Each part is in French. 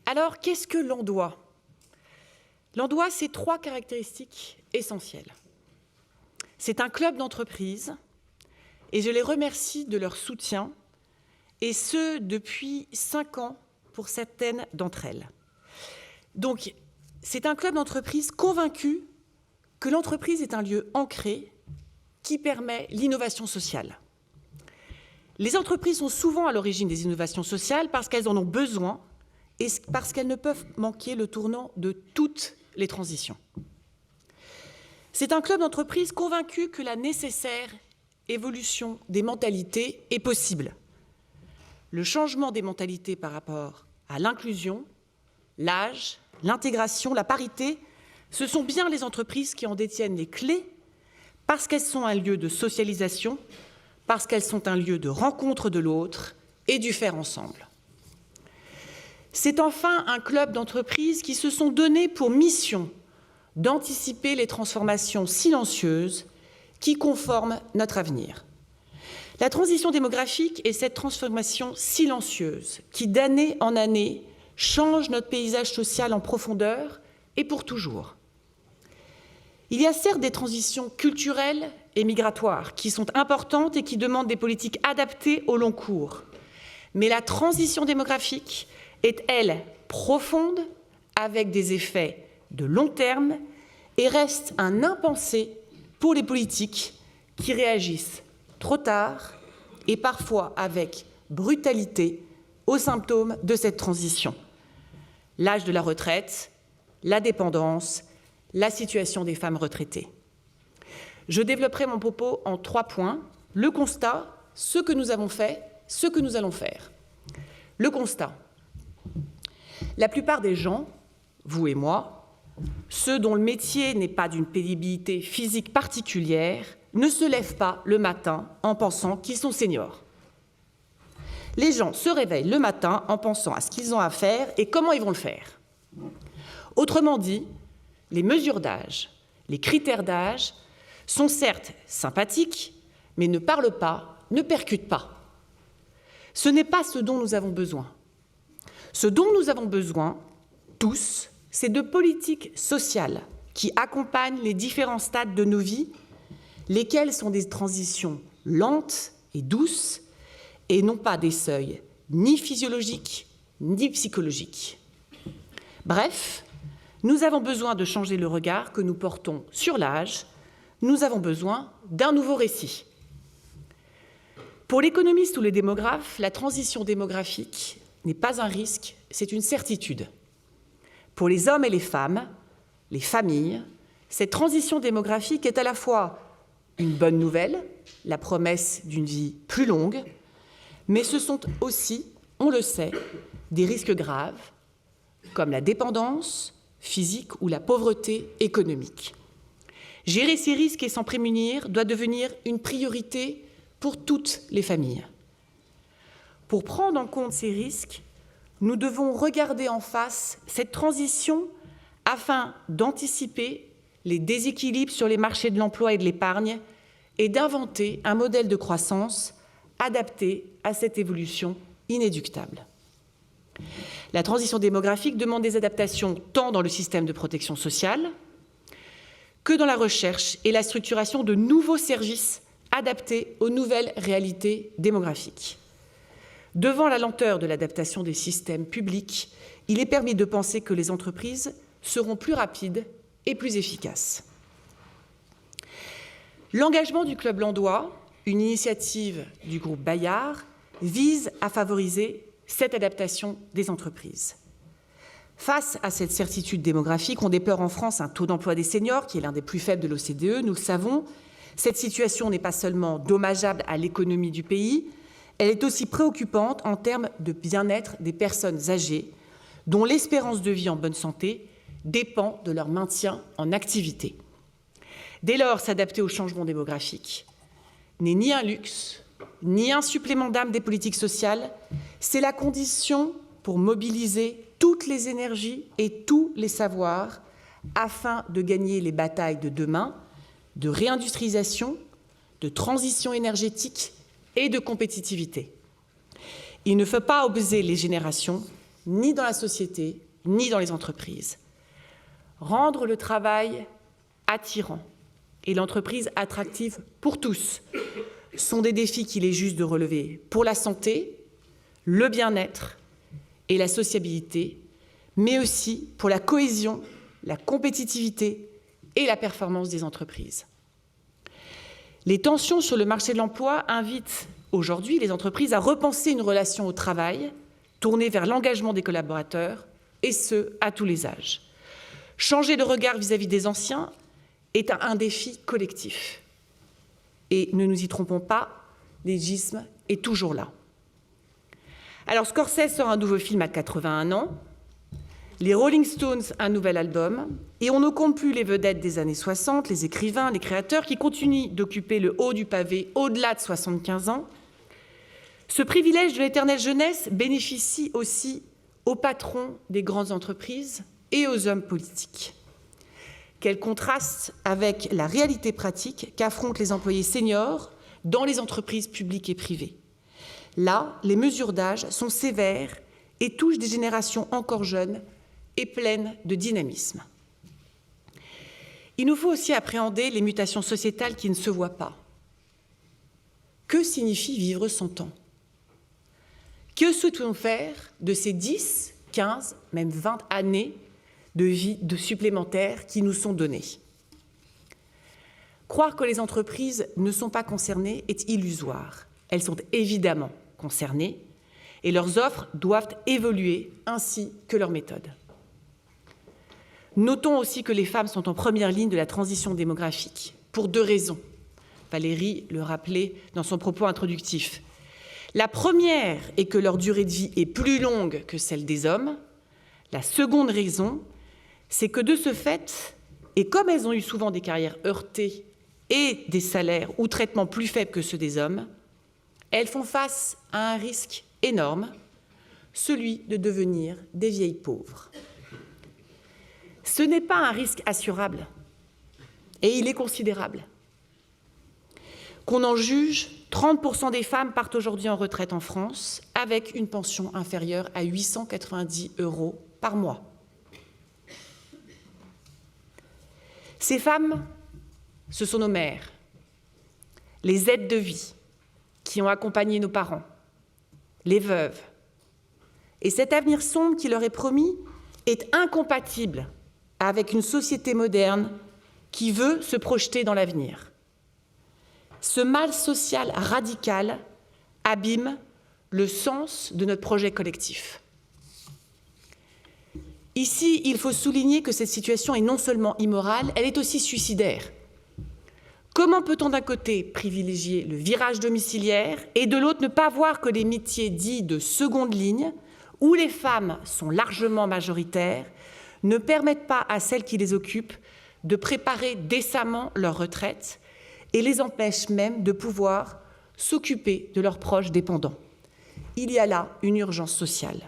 Alors, qu'est-ce que Landois? Landois, c'est 3 caractéristiques essentielles. C'est un club d'entreprise et je les remercie de leur soutien, et ce, depuis 5 ans pour certaines d'entre elles. Donc, c'est un club d'entreprise convaincu que l'entreprise est un lieu ancré qui permet l'innovation sociale. Les entreprises sont souvent à l'origine des innovations sociales parce qu'elles en ont besoin et parce qu'elles ne peuvent manquer le tournant de toutes les transitions. C'est un club d'entreprise convaincu que la nécessaire évolution des mentalités est possible. Le changement des mentalités par rapport à l'inclusion, l'âge, l'intégration, la parité, ce sont bien les entreprises qui en détiennent les clés parce qu'elles sont un lieu de socialisation, parce qu'elles sont un lieu de rencontre de l'autre et du faire ensemble. C'est enfin un club d'entreprises qui se sont donnés pour mission d'anticiper les transformations silencieuses qui conforment notre avenir. La transition démographique est cette transformation silencieuse qui, d'année en année, change notre paysage social en profondeur et pour toujours. Il y a certes des transitions culturelles et migratoires qui sont importantes et qui demandent des politiques adaptées au long cours. Mais la transition démographique est, elle, profonde, avec des effets de long terme et reste un impensé pour les politiques qui réagissent trop tard et parfois avec brutalité aux symptômes de cette transition. L'âge de la retraite, la dépendance, la situation des femmes retraitées. Je développerai mon propos en 3 points. Le constat, ce que nous avons fait, ce que nous allons faire. Le constat. La plupart des gens, vous et moi, ceux dont le métier n'est pas d'une pénibilité physique particulière, ne se lèvent pas le matin en pensant qu'ils sont seniors. Les gens se réveillent le matin en pensant à ce qu'ils ont à faire et comment ils vont le faire. Autrement dit, les mesures d'âge, les critères d'âge sont certes sympathiques, mais ne parlent pas, ne percutent pas. Ce n'est pas ce dont nous avons besoin. Ce dont nous avons besoin, tous, c'est de politiques sociales qui accompagnent les différents stades de nos vies, lesquels sont des transitions lentes et douces, et non pas des seuils ni physiologiques ni psychologiques. Bref, nous avons besoin de changer le regard que nous portons sur l'âge. Nous avons besoin d'un nouveau récit. Pour l'économiste ou les démographes, la transition démographique n'est pas un risque, c'est une certitude. Pour les hommes et les femmes, les familles, cette transition démographique est à la fois une bonne nouvelle, la promesse d'une vie plus longue, mais ce sont aussi, on le sait, des risques graves, comme la dépendance physique ou la pauvreté économique. Gérer ces risques et s'en prémunir doit devenir une priorité pour toutes les familles. Pour prendre en compte ces risques, nous devons regarder en face cette transition afin d'anticiper les déséquilibres sur les marchés de l'emploi et de l'épargne et d'inventer un modèle de croissance adapté à cette évolution inéluctable. La transition démographique demande des adaptations tant dans le système de protection sociale que dans la recherche et la structuration de nouveaux services adaptés aux nouvelles réalités démographiques. Devant la lenteur de l'adaptation des systèmes publics, il est permis de penser que les entreprises seront plus rapides et plus efficaces. L'engagement du Club Landois, une initiative du groupe Bayard, vise à favoriser cette adaptation des entreprises. Face à cette certitude démographique, on déplore en France un taux d'emploi des seniors qui est l'un des plus faibles de l'OCDE, nous le savons. Cette situation n'est pas seulement dommageable à l'économie du pays, elle est aussi préoccupante en termes de bien-être des personnes âgées, dont l'espérance de vie en bonne santé dépend de leur maintien en activité. Dès lors, s'adapter au changement démographique n'est ni un luxe, ni un supplément d'âme des politiques sociales, c'est la condition pour mobiliser toutes les énergies et tous les savoirs afin de gagner les batailles de demain, de réindustrialisation, de transition énergétique et de compétitivité. Il ne faut pas opposer les générations, ni dans la société, ni dans les entreprises. Rendre le travail attirant et l'entreprise attractive pour tous sont des défis qu'il est juste de relever pour la santé, le bien-être et la sociabilité, mais aussi pour la cohésion, la compétitivité et la performance des entreprises. Les tensions sur le marché de l'emploi invitent aujourd'hui les entreprises à repenser une relation au travail tournée vers l'engagement des collaborateurs, et ce, à tous les âges. Changer de regard vis-à-vis des anciens est un défi collectif. Et ne nous y trompons pas, l'ageisme est toujours là. Alors Scorsese sort un nouveau film à 81 ans, les Rolling Stones un nouvel album, et on ne compte plus les vedettes des années 60, les écrivains, les créateurs qui continuent d'occuper le haut du pavé au-delà de 75 ans. Ce privilège de l'éternelle jeunesse bénéficie aussi aux patrons des grandes entreprises et aux hommes politiques. Quel contraste avec la réalité pratique qu'affrontent les employés seniors dans les entreprises publiques et privées. Là, les mesures d'âge sont sévères et touchent des générations encore jeunes et pleines de dynamisme. Il nous faut aussi appréhender les mutations sociétales qui ne se voient pas. Que signifie vivre 100 ans? Que souhaitons-nous faire de ces 10, 15, même 20 années de vie supplémentaires qui nous sont données? Croire que les entreprises ne sont pas concernées est illusoire. Elles sont évidemment concernées et leurs offres doivent évoluer ainsi que leurs méthodes. Notons aussi que les femmes sont en première ligne de la transition démographique pour 2 raisons. Valérie le rappelait dans son propos introductif. La première est que leur durée de vie est plus longue que celle des hommes. La seconde raison, c'est que de ce fait, et comme elles ont eu souvent des carrières heurtées et des salaires ou traitements plus faibles que ceux des hommes, elles font face à un risque énorme, celui de devenir des vieilles pauvres. Ce n'est pas un risque assurable, et il est considérable. Qu'on en juge, 30% des femmes partent aujourd'hui en retraite en France avec une pension inférieure à 890 € par mois. Ces femmes, ce sont nos mères, les aides de vie qui ont accompagné nos parents, les veuves. Et cet avenir sombre qui leur est promis est incompatible avec une société moderne qui veut se projeter dans l'avenir. Ce mal social radical abîme le sens de notre projet collectif. Ici, il faut souligner que cette situation est non seulement immorale, elle est aussi suicidaire. Comment peut-on d'un côté privilégier le virage domiciliaire et de l'autre ne pas voir que les métiers dits de seconde ligne, où les femmes sont largement majoritaires, ne permettent pas à celles qui les occupent de préparer décemment leur retraite et les empêchent même de pouvoir s'occuper de leurs proches dépendants. Il y a là une urgence sociale.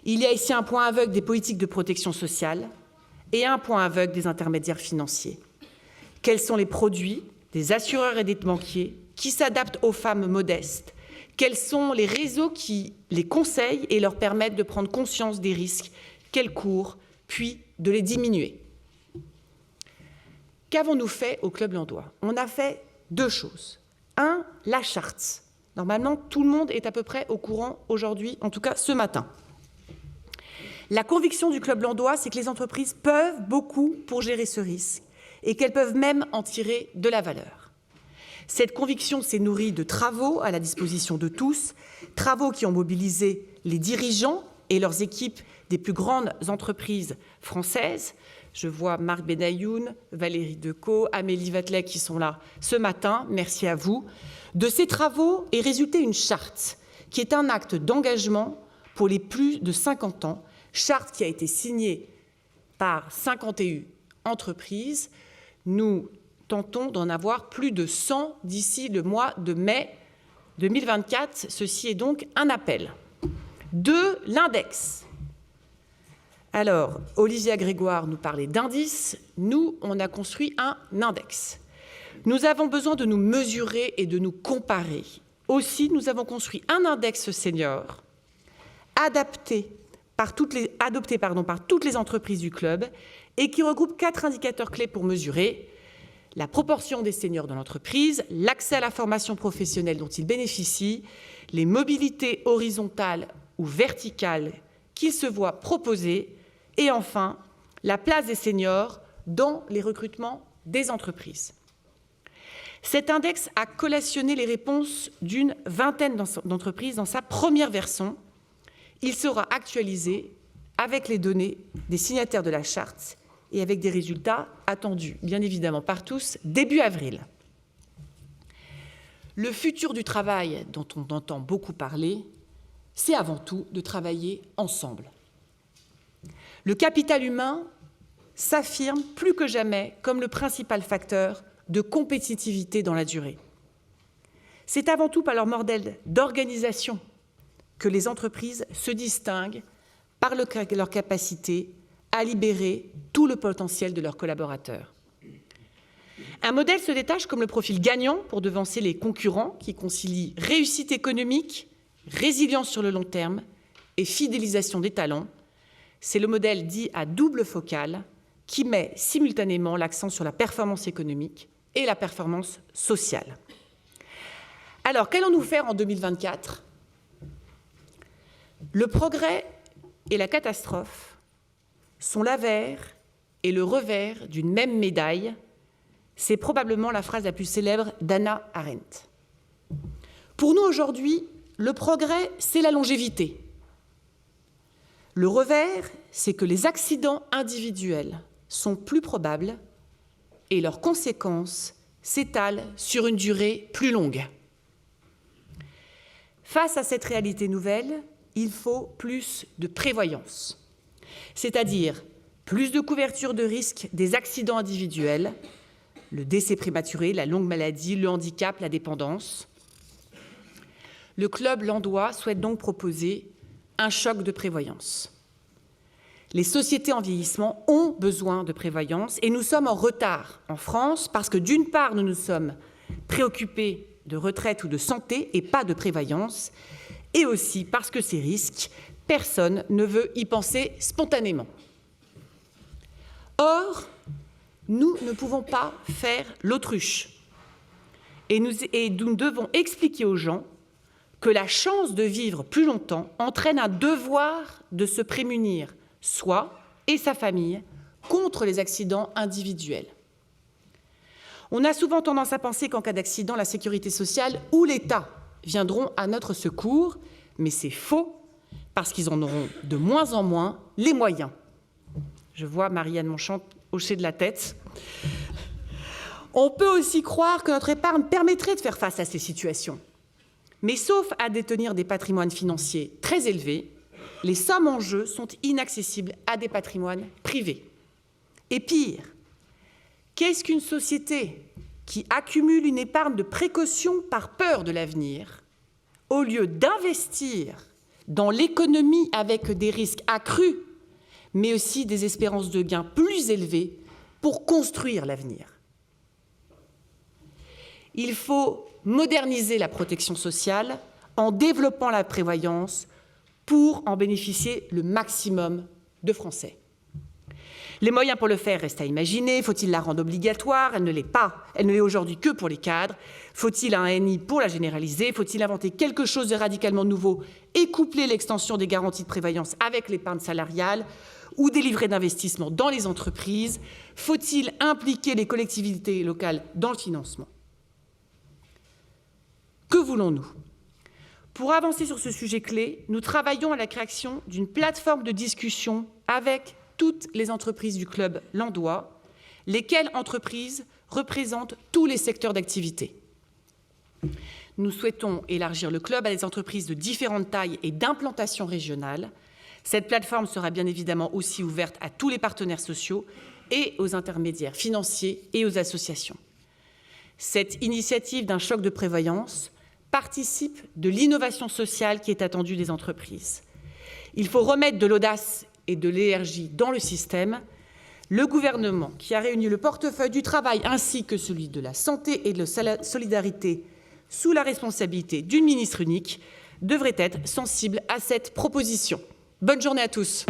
Il y a ici un point aveugle des politiques de protection sociale et un point aveugle des intermédiaires financiers. Quels sont les produits des assureurs et des banquiers qui s'adaptent aux femmes modestes? Quels sont les réseaux qui les conseillent et leur permettent de prendre conscience des risques qu'elles courent, puis de les diminuer? Qu'avons-nous fait au Club Landois? On a fait 2 choses. 1, la charte. Normalement, tout le monde est à peu près au courant aujourd'hui, en tout cas ce matin. La conviction du Club Landois, c'est que les entreprises peuvent beaucoup pour gérer ce risque et qu'elles peuvent même en tirer de la valeur. Cette conviction s'est nourrie de travaux à la disposition de tous, travaux qui ont mobilisé les dirigeants et leurs équipes des plus grandes entreprises françaises. Je vois Marc Benayoun, Valérie Decaux, Amélie Vatelet qui sont là ce matin. Merci à vous. De ces travaux est résultée une charte qui est un acte d'engagement pour les plus de 50 ans, charte qui a été signée par 51 entreprises. Nous tentons d'en avoir plus de 100 d'ici le mois de mai 2024. Ceci est donc un appel. 2, l'index. Alors, Olivia Grégoire nous parlait d'indices. Nous, on a construit un index. Nous avons besoin de nous mesurer et de nous comparer. Aussi, nous avons construit un index senior adopté par toutes les entreprises du club et qui regroupe 4 indicateurs clés pour mesurer la proportion des seniors dans l'entreprise, l'accès à la formation professionnelle dont ils bénéficient, les mobilités horizontales ou verticales qu'ils se voient proposer et enfin la place des seniors dans les recrutements des entreprises. Cet index a collationné les réponses d'une vingtaine d'entreprises dans sa première version. Il sera actualisé avec les données des signataires de la charte et avec des résultats attendus, bien évidemment, par tous, début avril. Le futur du travail, dont on entend beaucoup parler, c'est avant tout de travailler ensemble. Le capital humain s'affirme plus que jamais comme le principal facteur de compétitivité dans la durée. C'est avant tout par leur modèle d'organisation que les entreprises se distinguent par leur capacité à libérer tout le potentiel de leurs collaborateurs. Un modèle se détache comme le profil gagnant pour devancer les concurrents qui concilient réussite économique, résilience sur le long terme et fidélisation des talents. C'est le modèle dit à double focale qui met simultanément l'accent sur la performance économique et la performance sociale. Alors, qu'allons-nous faire en 2024 ? Le progrès et la catastrophe sont l'avers et le revers d'une même médaille. C'est probablement la phrase la plus célèbre d'Hannah Arendt. Pour nous, aujourd'hui, le progrès, c'est la longévité. Le revers, c'est que les accidents individuels sont plus probables et leurs conséquences s'étalent sur une durée plus longue. Face à cette réalité nouvelle, il faut plus de prévoyance, c'est-à-dire plus de couverture de risque des accidents individuels, le décès prématuré, la longue maladie, le handicap, la dépendance. Le club Landois souhaite donc proposer un choc de prévoyance. Les sociétés en vieillissement ont besoin de prévoyance et nous sommes en retard en France parce que d'une part, nous nous sommes préoccupés de retraite ou de santé et pas de prévoyance, et aussi parce que ces risques, personne ne veut y penser spontanément. Or, nous ne pouvons pas faire l'autruche et nous devons expliquer aux gens que la chance de vivre plus longtemps entraîne un devoir de se prémunir soi et sa famille contre les accidents individuels. On a souvent tendance à penser qu'en cas d'accident, la sécurité sociale ou l'État viendront à notre secours, mais c'est faux, parce qu'ils en auront de moins en moins les moyens. Je vois Marianne Monchamp hocher de la tête. On peut aussi croire que notre épargne permettrait de faire face à ces situations. Mais sauf à détenir des patrimoines financiers très élevés, les sommes en jeu sont inaccessibles à des patrimoines privés. Et pire, qu'est-ce qu'une société qui accumule une épargne de précaution par peur de l'avenir, au lieu d'investir dans l'économie avec des risques accrus, mais aussi des espérances de gains plus élevées pour construire l'avenir? Il faut moderniser la protection sociale en développant la prévoyance pour en bénéficier le maximum de Français. Les moyens pour le faire restent à imaginer. Faut-il la rendre obligatoire? Elle ne l'est pas. Elle ne l'est aujourd'hui que pour les cadres. Faut-il un NI pour la généraliser? Faut-il inventer quelque chose de radicalement nouveau et coupler l'extension des garanties de prévoyance avec l'épargne salariale ou des livrets d'investissement dans les entreprises? Faut-il impliquer les collectivités locales dans le financement? Que voulons-nous? Pour avancer sur ce sujet clé, nous travaillons à la création d'une plateforme de discussion avec toutes les entreprises du club Landois, lesquelles entreprises représentent tous les secteurs d'activité. Nous souhaitons élargir le club à des entreprises de différentes tailles et d'implantation régionale. Cette plateforme sera bien évidemment aussi ouverte à tous les partenaires sociaux et aux intermédiaires financiers et aux associations. Cette initiative d'un choc de prévoyance participe de l'innovation sociale qui est attendue des entreprises. Il faut remettre de l'audace et de l'énergie dans le système. Le gouvernement, qui a réuni le portefeuille du travail ainsi que celui de la santé et de la solidarité sous la responsabilité d'une ministre unique, devraient être sensibles à cette proposition. Bonne journée à tous.